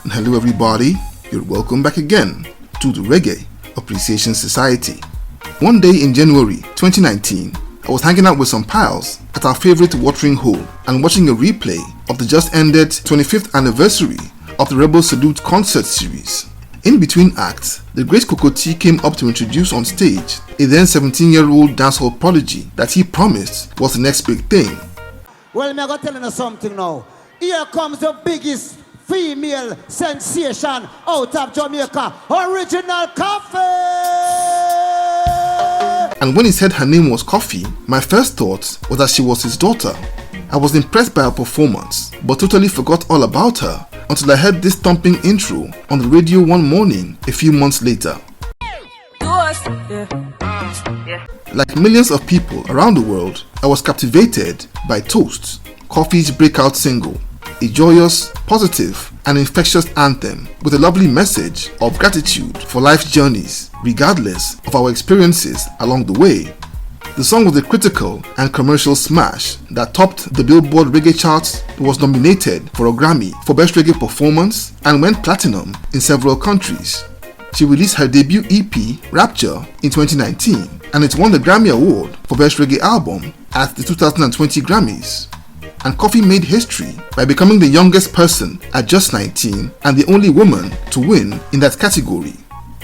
And hello everybody, you're welcome back again to the Reggae Appreciation Society. One day in January 2019, I was hanging out with some pals at our favorite watering hole and watching a replay of the just ended 25th anniversary of the Rebel Salute concert series. In between acts, the great Koffee came up to introduce on stage a then 17-year-old dancehall prodigy that he promised was the next big thing. Well, I'm going to tell you something now. Here comes the biggest female sensation out of Jamaica, original Koffee! And when he said her name was Koffee, my first thought was that she was his daughter. I was impressed by her performance, but totally forgot all about her until I heard this thumping intro on the radio one morning a few months later. Like millions of people around the world, I was captivated by Toast, Koffee's breakout single, a joyous, positive, and infectious anthem with a lovely message of gratitude for life's journeys, regardless of our experiences along the way. The song was a critical and commercial smash that topped the Billboard reggae charts, was nominated for a Grammy for Best Reggae Performance, and went platinum in several countries. She released her debut EP, Rapture, in 2019, and it won the Grammy Award for Best Reggae Album at the 2020 Grammys. And Koffee made history by becoming the youngest person at just 19 and the only woman to win in that category.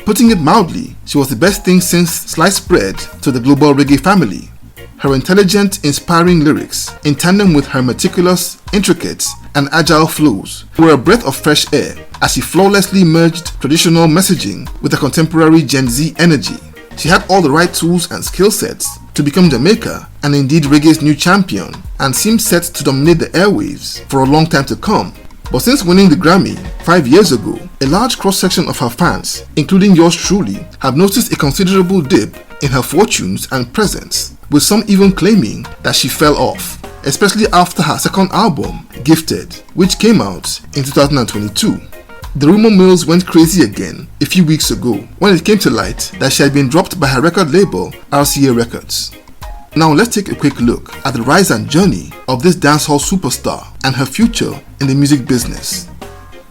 Putting it mildly, she was the best thing since sliced bread to the global reggae family. Her intelligent, inspiring lyrics, in tandem with her meticulous, intricate, and agile flows, were a breath of fresh air as she flawlessly merged traditional messaging with a contemporary Gen Z energy. She had all the right tools and skill sets to become Jamaica and indeed reggae's new champion, and seemed set to dominate the airwaves for a long time to come. But since winning the Grammy 5 years ago, a large cross-section of her fans, including yours truly, have noticed a considerable dip in her fortunes and presence, with some even claiming that she fell off, especially after her second album, Gifted, which came out in 2022. The rumor mills went crazy again a few weeks ago when it came to light that she had been dropped by her record label, RCA Records. Now let's take a quick look at the rise and journey of this dancehall superstar and her future in the music business.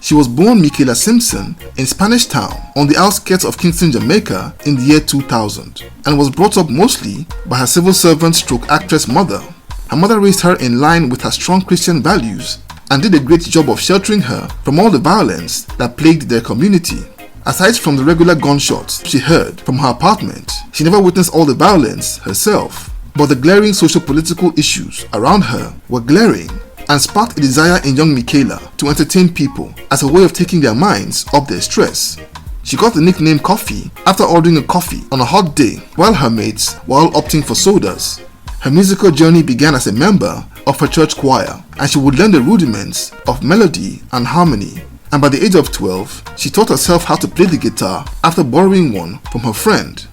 She was born Michaela Simpson in Spanish Town on the outskirts of Kingston, Jamaica in the year 2000, and was brought up mostly by her civil servant stroke actress mother. Her mother raised her in line with her strong Christian values and did a great job of sheltering her from all the violence that plagued their community. Aside from the regular gunshots she heard from her apartment, she never witnessed all the violence herself. But the glaring socio-political issues around her were glaring and sparked a desire in young Michaela to entertain people as a way of taking their minds off their stress. She got the nickname Koffee after ordering a coffee on a hot day while her mates were all opting for sodas. Her musical journey began as a member of her church choir, and she would learn the rudiments of melody and harmony. And by the age of 12, she taught herself how to play the guitar after borrowing one from her friend.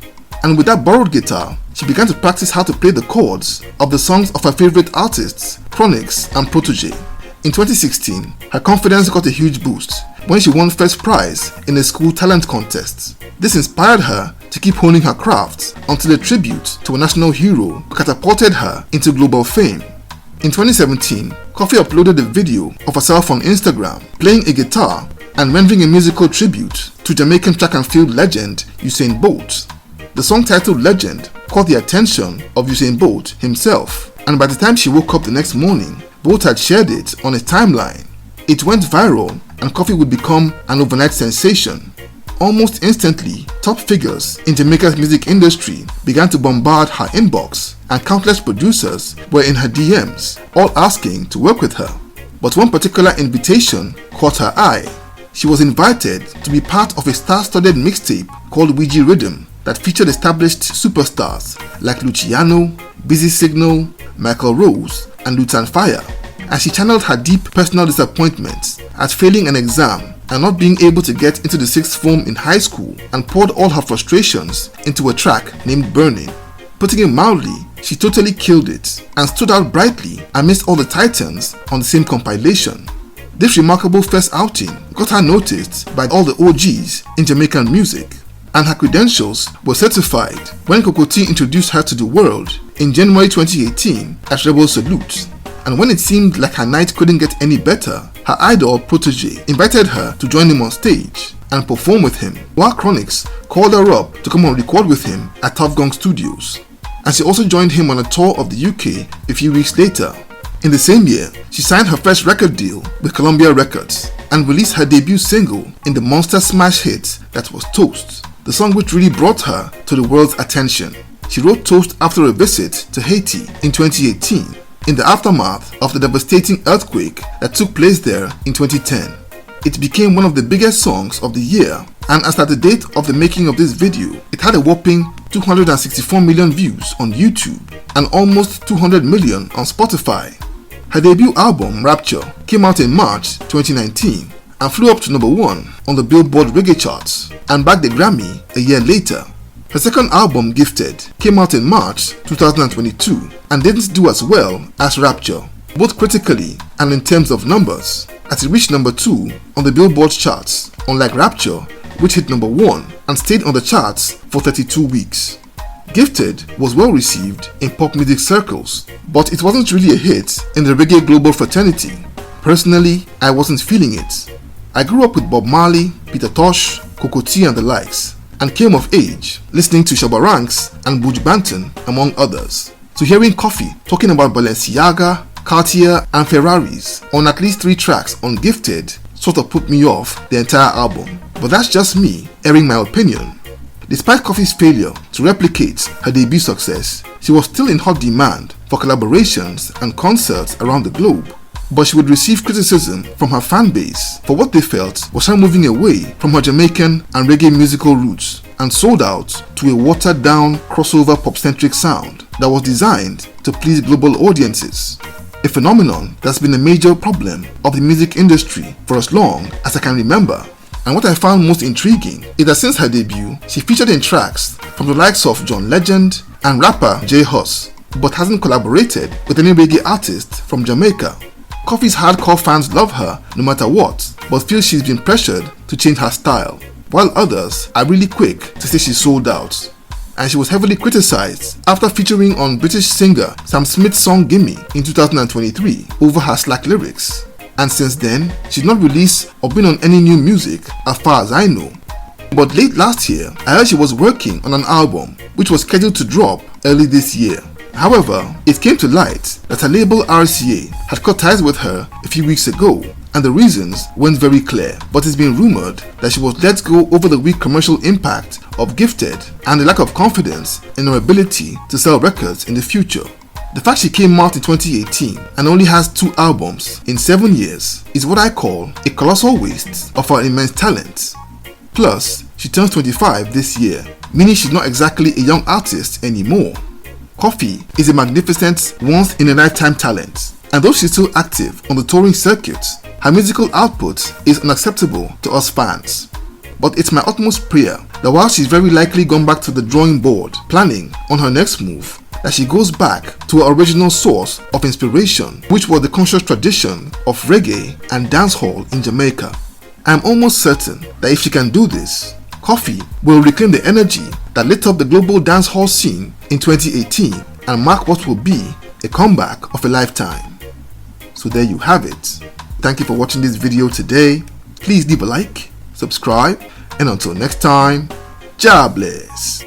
And with that borrowed guitar, she began to practice how to play the chords of the songs of her favorite artists, Chronix and Protege. In 2016, her confidence got a huge boost when she won first prize in a school talent contest. This inspired her to keep honing her craft until a tribute to a national hero catapulted her into global fame. In 2017, Koffee uploaded a video of herself on Instagram playing a guitar and rendering a musical tribute to Jamaican track and field legend Usain Bolt. The song titled Legend caught the attention of Usain Bolt himself, and by the time she woke up the next morning, Bolt had shared it on his timeline. It went viral and Koffee would become an overnight sensation. Almost instantly, top figures in Jamaica's music industry began to bombard her inbox, and countless producers were in her DMs, all asking to work with her. But one particular invitation caught her eye. She was invited to be part of a star-studded mixtape called Ouija Rhythm that featured established superstars like Luciano, Busy Signal, Michael Rose, and Lutan Fire, and she channeled her deep personal disappointment at failing an exam and not being able to get into the sixth form in high school, and poured all her frustrations into a track named Burning. Putting it mildly, she totally killed it and stood out brightly amidst all the titans on the same compilation. This remarkable first outing got her noticed by all the OGs in Jamaican music, and her credentials were certified when Koffee introduced her to the world in January 2018 at Rebel Salute. and when it seemed like her night couldn't get any better, her idol protege invited her to join him on stage and perform with him, while Chronix called her up to come and record with him at Tough Gong Studios, and she also joined him on a tour of the UK a few weeks later. In the same year, she signed her first record deal with RCA Records and released her debut single in the monster smash hit that was Toast, the song which really brought her to the world's attention. She wrote Toast after a visit to Haiti in 2018, in the aftermath of the devastating earthquake that took place there in 2010. It became one of the biggest songs of the year, and as at the date of the making of this video, it had a whopping 264 million views on YouTube and almost 200 million on Spotify. Her debut album, Rapture, came out in March 2019 and flew up to number 1 on the Billboard Reggae charts and bagged a Grammy a year later. Her second album, Gifted, came out in March 2022 and didn't do as well as Rapture, both critically and in terms of numbers, as it reached number 2 on the Billboard charts, unlike Rapture, which hit number 1 and stayed on the charts for 32 weeks. Gifted was well received in pop music circles, but it wasn't really a hit in the reggae global fraternity. Personally, I wasn't feeling it. I grew up with Bob Marley, Peter Tosh, Cocoa Tea and the likes, and came of age listening to Shabba Ranks and Buju Banton, among others. So hearing Koffee talking about Balenciaga, Cartier and Ferraris on at least 3 tracks on Gifted sort of put me off the entire album. But that's just me airing my opinion. Despite Koffee's failure to replicate her debut success, she was still in hot demand for collaborations and concerts around the globe. But she would receive criticism from her fan base for what they felt was her moving away from her Jamaican and reggae musical roots and sold out to a watered down crossover pop-centric sound that was designed to please global audiences. A phenomenon that's been a major problem of the music industry for as long as I can remember. And what I found most intriguing is that since her debut, she featured in tracks from the likes of John Legend and rapper J Hus, but hasn't collaborated with any reggae artist from Jamaica. Koffee's hardcore fans love her no matter what, but feel she's been pressured to change her style, while others are really quick to say she sold out. And she was heavily criticized after featuring on British singer Sam Smith's song Gimme in 2023 over her slack lyrics. And since then, she's not released or been on any new music as far as I know. But late last year, I heard she was working on an album which was scheduled to drop early this year. However, it came to light that her label RCA had cut ties with her a few weeks ago, and the reasons weren't very clear, but it's been rumored that she was let go over the weak commercial impact of Gifted and the lack of confidence in her ability to sell records in the future. The fact she came out in 2018 and only has 2 albums in 7 years is what I call a colossal waste of her immense talent. Plus, she turns 25 this year, meaning she's not exactly a young artist anymore. Koffee is a magnificent once-in-a-lifetime talent, and though she's still active on the touring circuit, her musical output is unacceptable to us fans. But it's my utmost prayer that while she's very likely gone back to the drawing board planning on her next move, that she goes back to her original source of inspiration, which was the conscious tradition of reggae and dancehall in Jamaica. I am almost certain that if she can do this, Koffee will reclaim the energy that lit up the global dancehall scene in 2018 and mark what will be a comeback of a lifetime. So there you have it. Thank you for watching this video today. Please leave a like, subscribe, and until next time, Jah bless.